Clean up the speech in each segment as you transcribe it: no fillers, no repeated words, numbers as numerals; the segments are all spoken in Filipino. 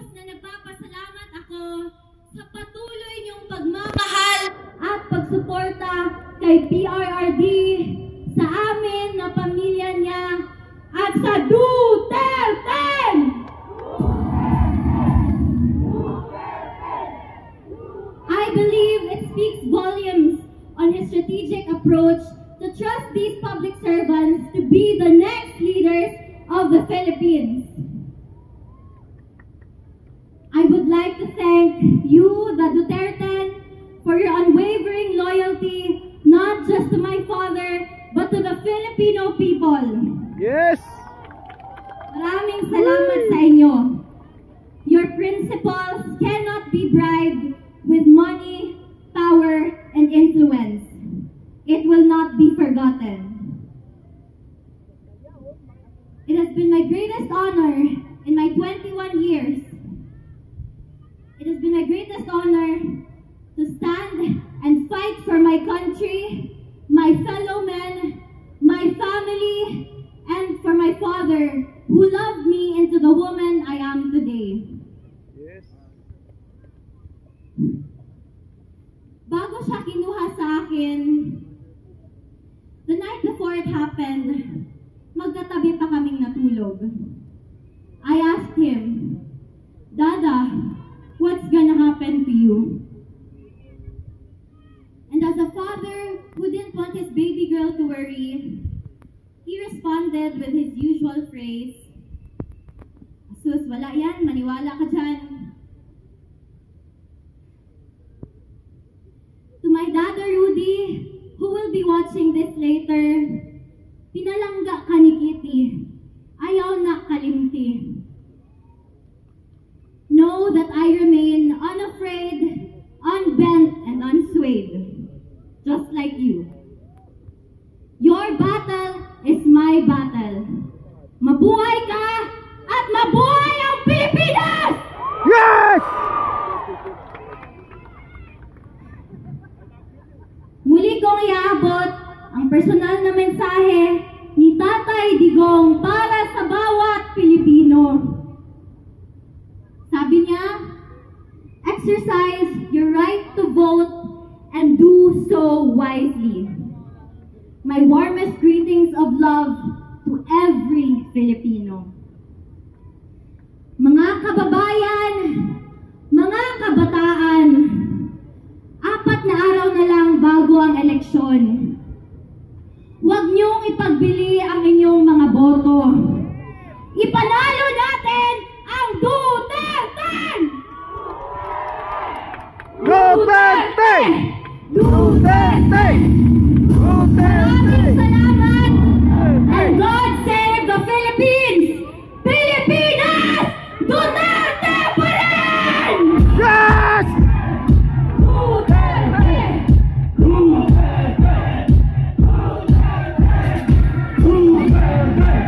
lubos na nagpapasalamat ako sa patuloy niyong pagmamahal at pagsuporta kay PRRD, sa amin na pamilya niya, at sa Duterte! I believe it speaks volumes on his strategic approach to trust these public servants to be the next leaders of the Philippines. I would like to thank you, the Duterte, for your unwavering loyalty, not just to my father, but to the Filipino people. Yes! Maraming salamat sa inyo. Your principles cannot be bribed with money, power, and influence. It will not be forgotten. It has been my greatest honor in my 21 years. It has been my greatest honor to stand and fight for my country, my fellow men, my family, and for my father, who loved me into the woman I am today. Yes. Bago siya kinuha sa akin, the night before it happened, magkatabi pa kaming natulog. I asked him, Dada, what's gonna happen to you? And as a father who didn't want his baby girl to worry, he responded with his usual phrase, Sus, wala yan, maniwala ka dyan. To my Dada Rudy, who will be watching this later, pinalangga ka ni Kitty, ayaw na kalimti. Know that I remain unafraid, unbent, and unswayed, just like you. Your battle is my battle. Mabuhay ka at mabuhay ang Pilipinas! Yes! Muli kong iabot ang personal na mensahe ni Tatay Digong para sa bawat Pilipino. Sabi niya, exercise your right to vote and do so wisely. My warmest greetings of love to every Filipino. Mga kababayan, mga kabataan, 4 na araw na lang bago ang eleksyon. Huwag niyong ipagbili ang inyong mga boto. Ipanalo natin ang Duterte! Duterte! Duterte! Maraming salamat! And God save the Philippines! Pilipinas! Duterte pa rin! Yes! Duterte! Duterte! Duterte! Duterte!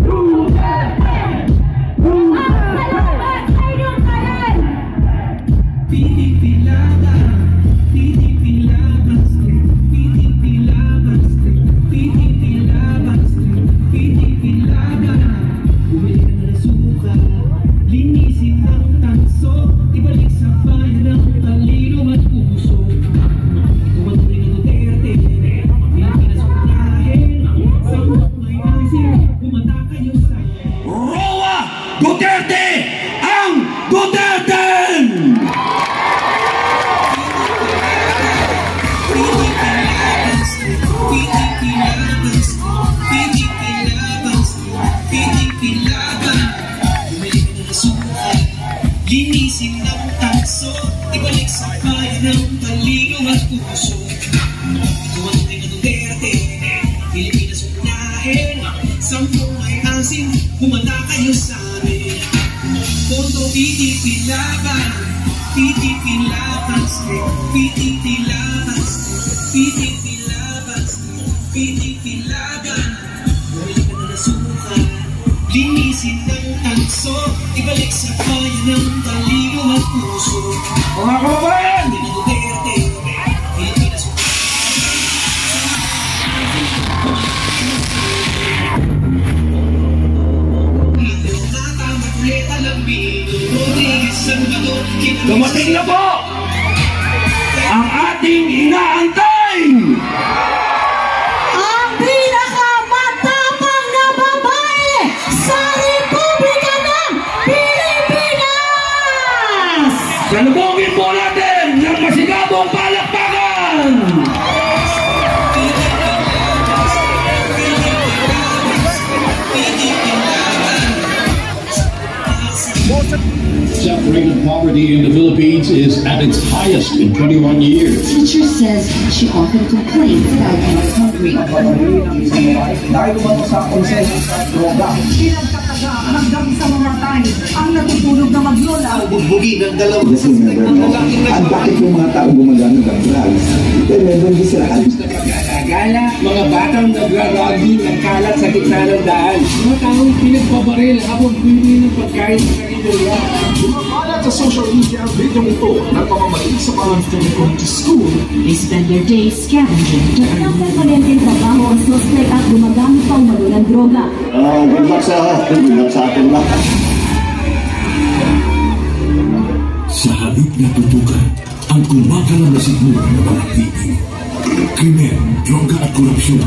Duterte! Salamat sa inyong kalan! Roa Duterte ang Duterte! Linisin ng tanso, ibalik sa bayan ng talino at puso. Ito ang Duterte, Pilipinas unahin, 10 ay asin, humanda kayo sa amin. Boto PDP laban, PDP laban, PDP laban, PDP laban, PDP laban. Bumalik ka na nasukan, linisin ng tanso, ibalik sa bayan ng talino at puso. Mga kababayan! Duterte, Pilipinas unahin. Dumating na po ang ating inaantay! Ang pinakamatapang na babae sa Republika ng Pilipinas! Salubungin po natin ng masigabong palakpakan! Separated poverty in the Philippines is at its highest in 21 years. Teacher says she often complains about being hungry. Dahil umano sa konsenso sa droga. Pinagkataga hanggang sa mamatay ang natutulog na maglola. Bugbugin ng dalawang Ang bakit yung mga tao gumagamit ng drugs? Pero meron din sila Gala, mga batang nagraragi ng kalat sa gitna ng daan. Mga taong pinagbabaril habang bumili ng pagkain sa karinderya. Kumakalat sa social media ang video ito ng pamamalit sa mga student going to school. They spend their days scavenging to earn Ang permanenteng trabaho ang suspect at gumagamit pa umano ng droga. good luck sa atin ba? Sa halip na tutukan ang kumakalam na sigmura ng mga tibig. Krimen, droga at korupsyon.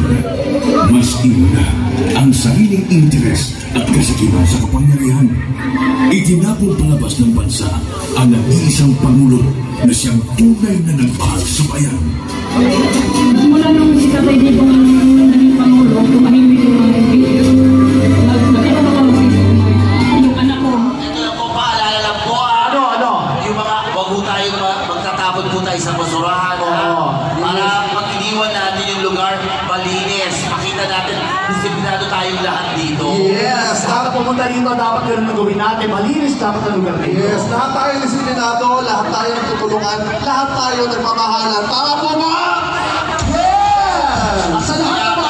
Mas iuna ang sariling interes at kasakiman sa kapangyarihan. Itinapong palabas ng bansa ang nag-iisang pangulo na siyang tunay na nagmahal sa bayan. Mula nung si Tatay Digong naging Pangulo, tumahimik yung mga video. Yung anak ko. Ito lang po, paalala lang po. Ano? Yung mga, wag po tayo magtatapon po tayo sa basurahan. Para pag iniwan natin yung lugar, malinis. Makita natin, disiplinado tayong lahat dito. Yes, para pumunta dito, dapat yun ang gawin natin. Malinis dapat ang lugar dito. Yes, lahat tayo disiplinado, lahat tayo nagtutulungan, lahat tayo nagmamahalan. Tama po ba? Yes! Sa lahat ba?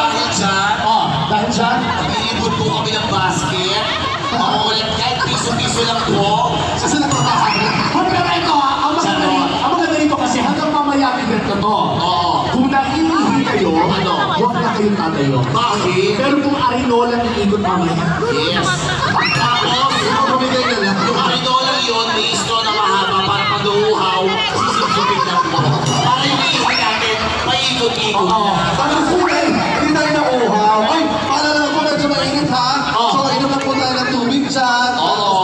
Dahil dyan? Mag-iipon po kami ng basket. Makukulit kahit piso-piso lang po. Kasi nagmamahalan. Pero ito ang maganda rito kasi hanggang mamaya event na to. Kung naiihi kayo, huwag na kayong tatayo. Bakit? Pero kung arinola ang ikot mamaya. Yes. Tapos, yung arinolang yun, may straw na mahaba para pag uuhaw, sisipsipin lang po. Para yung ihi natin, paikot-ikot na. Parang kulay, hindi tayo nauuhaw. Ay, paalala lang po, medyo mainit ha. So, inom lang po tayo ng tubig dyan.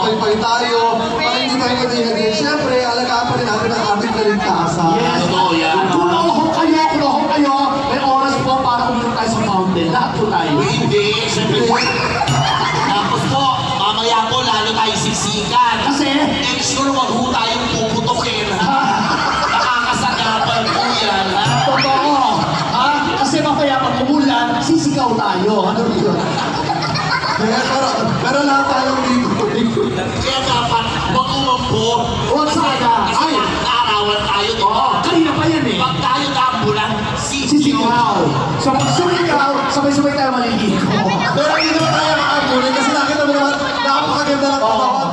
Pay-pay tayo. Para hindi tayo mag-ihagin. Siyempre, alagaan pa rin natin ang ating kaligtasan. Yes, totoo yan. Kung nauhok kayo, may oras po para uminom tayo sa fountain. Lahat po tayo. Hindi, siyempre. Tapos po, mamaya po, lalo tayo siksikan. Kasi, make sure wag ho tayong puputokin, ha? Nakakasagapan po yan, ha? totoo. Ha? Kasi mamaya pag umulan, sisigaw tayo. Ano yun? Pero lahat tayong ligo. Kaya dapat, wag umampo. Huwag sana. Kasi Ay. naarawan tayo, di ba? Kanina pa yan eh. Pag tayo naambulan, Sisigaw. So pag sumigaw, sabay-sabay tayo maliligo. Pero hindi naman tayo makakunin kasi nakita mo naman, napakaganda ng katawan.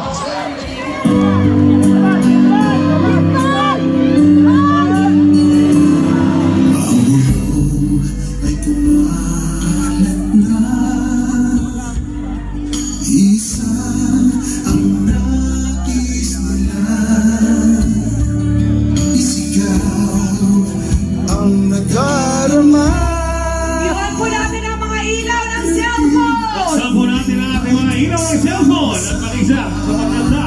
Iwan po natin ang mga ilaw ng cellphone! Buksan po natin ang ating mga ilaw ng cellphone at mag-isa sa pagkanta.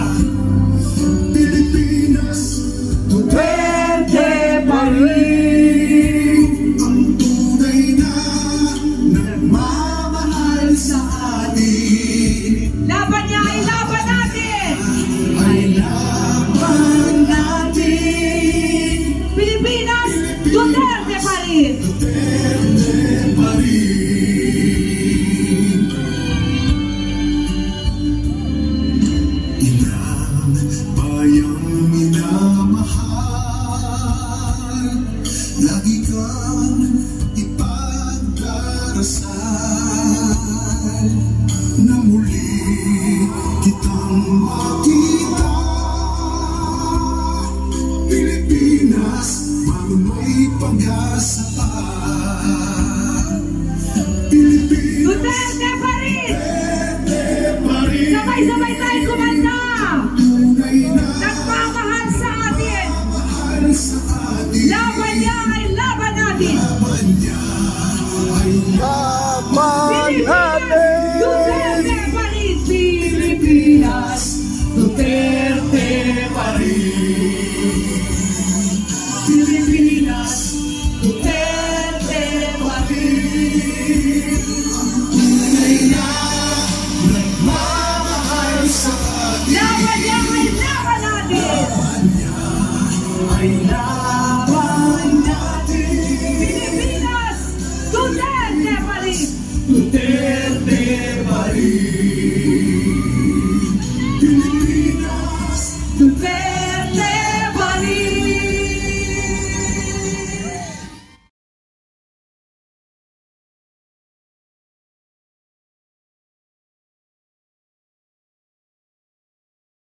Pilipinas, Duterte pa rin ang tunay na nagmamahal sa atin. Laban niya ay laban natin! Ay laban natin. Pilipinas, Duterte pa rin! Duterte pa rin. Inang bayang minamahal, lagi kang ipagdarasal na muli kitang makita. Pilipinas, may pag-asa pa. Pilipinas, Duterte pa rin! Duterte pa rin. Sabay-sabay tayo kumanta!